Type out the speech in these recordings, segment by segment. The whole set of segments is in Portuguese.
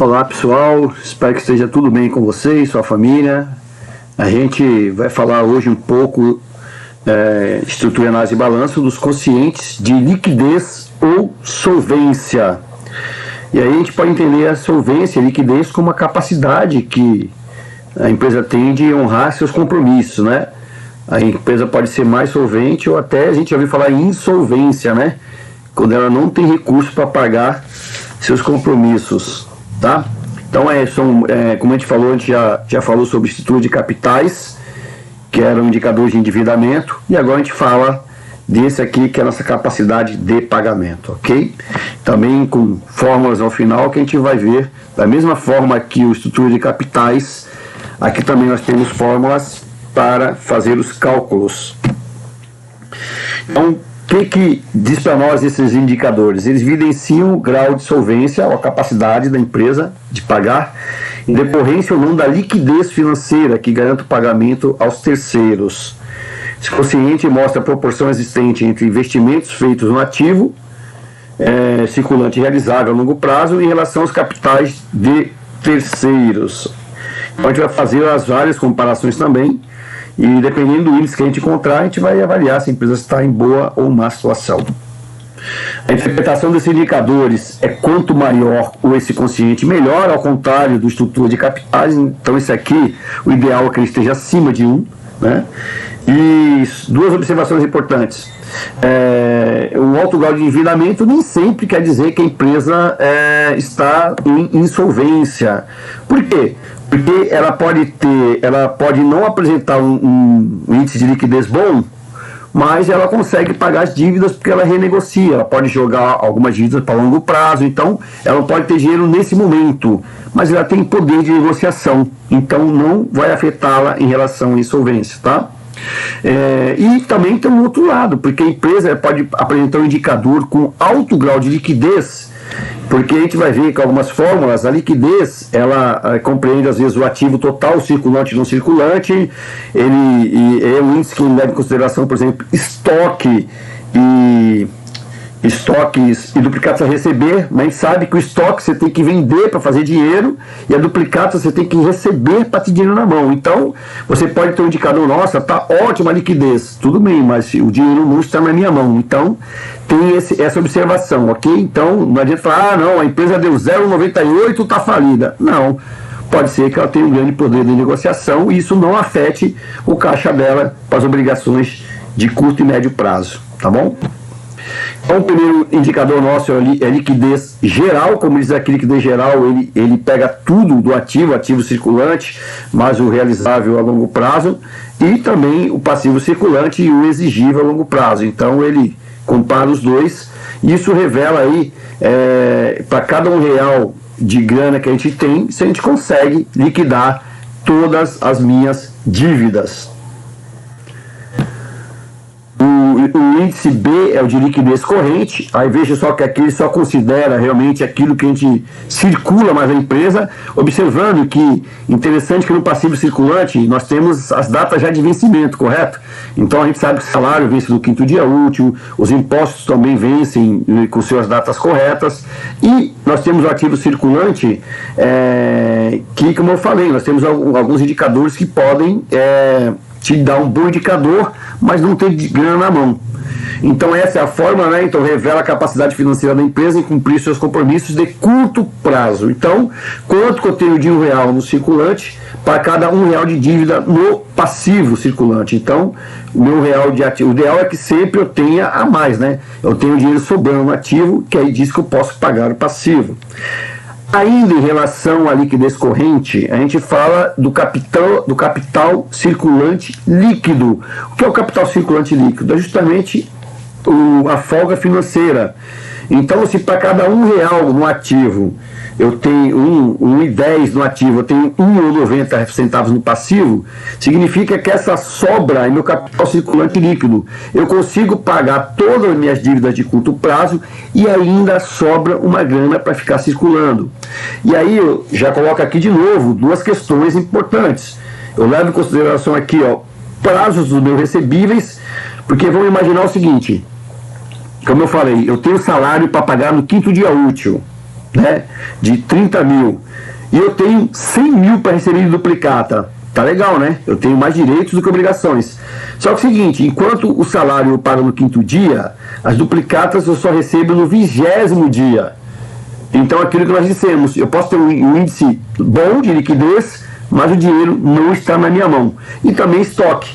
Olá pessoal, espero que esteja tudo bem com você e sua família. A gente vai falar hoje um pouco estrutura, análise e balanço dos quocientes de liquidez ou solvência. E aí a gente pode entender a solvência e a liquidez como a capacidade que a empresa tem de honrar seus compromissos, né? A empresa pode ser mais solvente ou até a gente já ouviu falar em insolvência, né? Quando ela não tem recurso para pagar seus compromissos, tá? Então, como a gente falou, a gente já falou sobre estrutura de capitais, que era um indicador de endividamento, e agora a gente fala desse aqui, que é a nossa capacidade de pagamento, ok? Também com fórmulas ao final que a gente vai ver, da mesma forma que o estrutura de capitais, aqui também nós temos fórmulas para fazer os cálculos. Então, o que diz para nós esses indicadores? Eles evidenciam o grau de solvência ou a capacidade da empresa de pagar em decorrência ou não da liquidez financeira que garante o pagamento aos terceiros. Esse quociente mostra a proporção existente entre investimentos feitos no ativo circulante realizável a longo prazo em relação aos capitais de terceiros. Então a gente vai fazer as várias comparações também. E dependendo do índice que a gente encontrar, a gente vai avaliar se a empresa está em boa ou má situação. A interpretação desses indicadores é quanto maior esse quociente, melhor, ao contrário do estrutura de capitais. Então esse aqui, o ideal é que ele esteja acima de 1, né? E duas observações importantes. O alto grau de endividamento nem sempre quer dizer que a empresa está em insolvência. Por quê? Porque ela pode não apresentar um índice de liquidez bom, mas ela consegue pagar as dívidas porque ela renegocia, ela pode jogar algumas dívidas para longo prazo, então ela não pode ter dinheiro nesse momento, mas ela tem poder de negociação, então não vai afetá-la em relação à insolvência, tá? E também tem um outro lado, porque a empresa pode apresentar um indicador com alto grau de liquidez, porque a gente vai ver que algumas fórmulas, a liquidez, ela compreende às vezes o ativo total, circulante e não circulante, ele é um índice que leva em consideração, por exemplo, estoques e duplicados a receber, mas a gente sabe que o estoque você tem que vender para fazer dinheiro e a duplicata você tem que receber para ter dinheiro na mão. Então, você pode ter um indicador, nossa, está ótima a liquidez, tudo bem, mas o dinheiro não está na minha mão. Então, tem essa observação, ok? Então, não adianta falar, não, a empresa deu 0,98, está falida. Não, pode ser que ela tenha um grande poder de negociação e isso não afete o caixa dela para as obrigações de curto e médio prazo, tá bom? Então, o primeiro indicador nosso é liquidez geral, como diz aqui, liquidez geral, ele pega tudo do ativo circulante, mais o realizável a longo prazo, e também o passivo circulante e o exigível a longo prazo. Então, ele compara os dois, e isso revela aí, para cada R$1 de grana que a gente tem, se a gente consegue liquidar todas as minhas dívidas. O índice B é o de liquidez corrente, aí veja só que aqui ele só considera realmente aquilo que a gente circula mais na empresa, observando que, interessante que no passivo circulante nós temos as datas já de vencimento, correto? Então a gente sabe que o salário vence no 5º dia útil, os impostos também vencem com suas datas corretas, e nós temos o ativo circulante, que, como eu falei, nós temos alguns indicadores que podem te dar um bom indicador, mas não ter grana na mão. Então essa é a forma, né? Então revela a capacidade financeira da empresa em cumprir seus compromissos de curto prazo. Então, quanto que eu tenho de R$1 no circulante para cada R$1 de dívida no passivo circulante? Então, o meu real de ativo, o ideal é que sempre eu tenha a mais, né? Eu tenho dinheiro sobrando no ativo, que aí diz que eu posso pagar o passivo. Ainda em relação à liquidez corrente, a gente fala do capital circulante líquido. O que é o capital circulante líquido? É justamente a folga financeira. Então, se para cada R$1 no ativo eu tenho 1,10 no ativo, eu tenho 1,90 centavos no passivo, significa que essa sobra é meu capital circulante líquido. Eu consigo pagar todas as minhas dívidas de curto prazo e ainda sobra uma grana para ficar circulando. E aí eu já coloco aqui de novo duas questões importantes. Eu levo em consideração aqui, prazos dos meus recebíveis, porque vamos imaginar o seguinte, como eu falei, eu tenho salário para pagar no 5º dia útil. né, de 30 mil, e eu tenho 100 mil para receber de duplicata, tá legal, né? Eu tenho mais direitos do que obrigações. Só que é o seguinte, enquanto o salário eu pago no 5º dia, as duplicatas eu só recebo no 20º dia. Então, aquilo que nós dissemos, eu posso ter um índice bom de liquidez, mas o dinheiro não está na minha mão. E também estoque.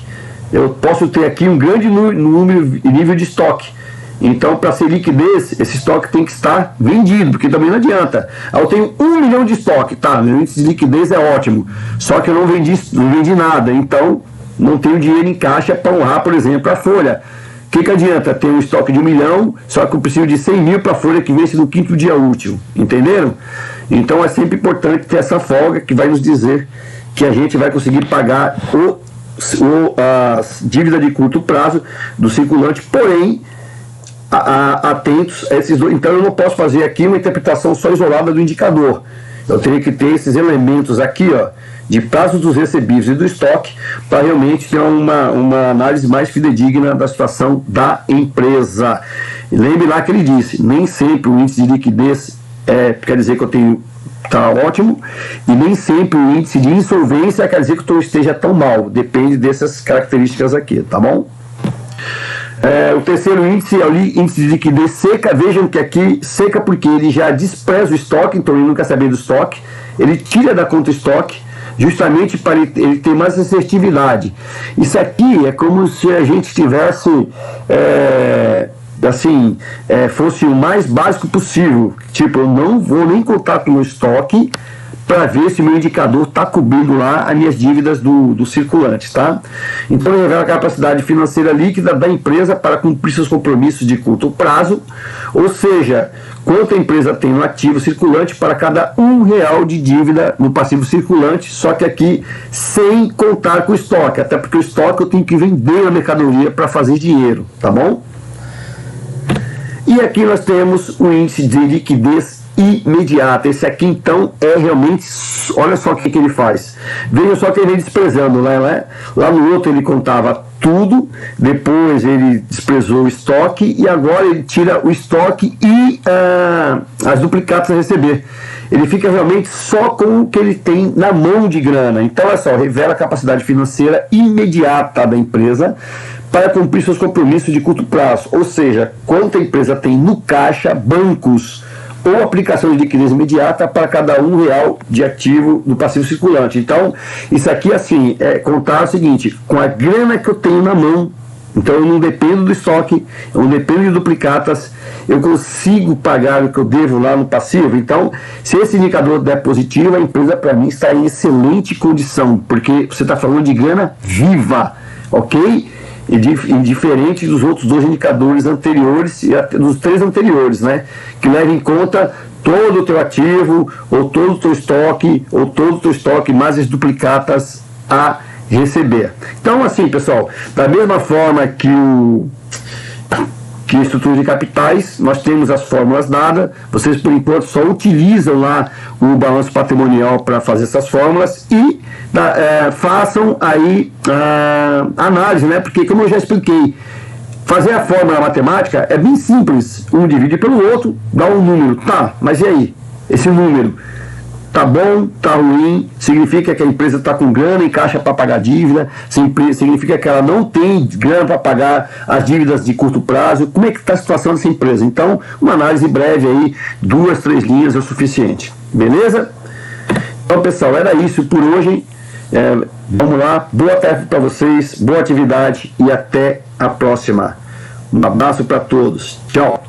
Eu posso ter aqui um grande número e nível de estoque. Então, para ser liquidez, esse estoque tem que estar vendido, porque também não adianta. Eu tenho 1 milhão de estoque, tá? Meu índice de liquidez é ótimo, só que eu não vendi nada. Então, não tenho dinheiro em caixa para honrar, por exemplo, a folha. O que adianta ter um estoque de 1 milhão, só que eu preciso de 100 mil para a folha que vence no 5º dia útil, entenderam? Então é sempre importante ter essa folga que vai nos dizer que a gente vai conseguir pagar a dívida de curto prazo do circulante, porém, atentos a esses dois. Então eu não posso fazer aqui uma interpretação só isolada do indicador. Eu teria que ter esses elementos aqui, ó, de prazo dos recebíveis e do estoque, para realmente ter uma análise mais fidedigna da situação da empresa. E lembre lá que ele disse, nem sempre o índice de liquidez quer dizer que eu tenho está ótimo, e nem sempre o índice de insolvência quer dizer que eu esteja tão mal. Depende dessas características aqui, tá bom? O terceiro índice é o índice de liquidez seca. Vejam que aqui seca porque ele já despreza o estoque, então ele não quer saber do estoque, ele tira da conta estoque, justamente para ele ter mais assertividade. Isso aqui é como se a gente tivesse, fosse o mais básico possível. Tipo, eu não vou nem contar com o estoque para ver se meu indicador está cobrindo lá as minhas dívidas do circulante, tá? Então, revela a capacidade financeira líquida da empresa para cumprir seus compromissos de curto prazo, ou seja, quanto a empresa tem no ativo circulante para cada R$1 de dívida no passivo circulante, só que aqui sem contar com o estoque, até porque o estoque eu tenho que vender a mercadoria para fazer dinheiro, tá bom? E aqui nós temos o índice de liquidez imediata. Esse aqui então é realmente, olha só o que ele faz. Veja só que ele vem desprezando, né? Lá no outro ele contava tudo, depois ele desprezou o estoque e agora ele tira o estoque e as duplicatas a receber. Ele fica realmente só com o que ele tem na mão de grana. Então olha só, revela a capacidade financeira imediata da empresa para cumprir seus compromissos de curto prazo, ou seja, quanto a empresa tem no caixa, bancos ou aplicação de liquidez imediata para cada R$1 de ativo do passivo circulante. Então, isso aqui assim, é contar o seguinte, com a grana que eu tenho na mão, então eu não dependo do estoque, eu não dependo de duplicatas, eu consigo pagar o que eu devo lá no passivo. Então, se esse indicador der positivo, a empresa para mim está em excelente condição, porque você está falando de grana viva, ok? E diferente dos outros dois indicadores anteriores e dos 3 anteriores, né? Que leva em conta todo o teu ativo, ou todo o teu estoque, ou todo o teu estoque mais as duplicatas a receber. Então, assim, pessoal, da mesma forma que estrutura de capitais, nós temos as fórmulas dadas, vocês por enquanto só utilizam lá o balanço patrimonial para fazer essas fórmulas e façam aí análise, né? Porque como eu já expliquei, fazer a fórmula matemática é bem simples, um divide pelo outro, dá um número, tá, mas e aí? Esse número tá bom, tá ruim, significa que a empresa está com grana em caixa para pagar dívida, significa que ela não tem grana para pagar as dívidas de curto prazo. Como é que está a situação dessa empresa? Então, uma análise breve aí, 2, 3 linhas é o suficiente, beleza? Então, pessoal, era isso por hoje. Vamos lá, boa tarde para vocês, boa atividade e até a próxima. Um abraço para todos, tchau.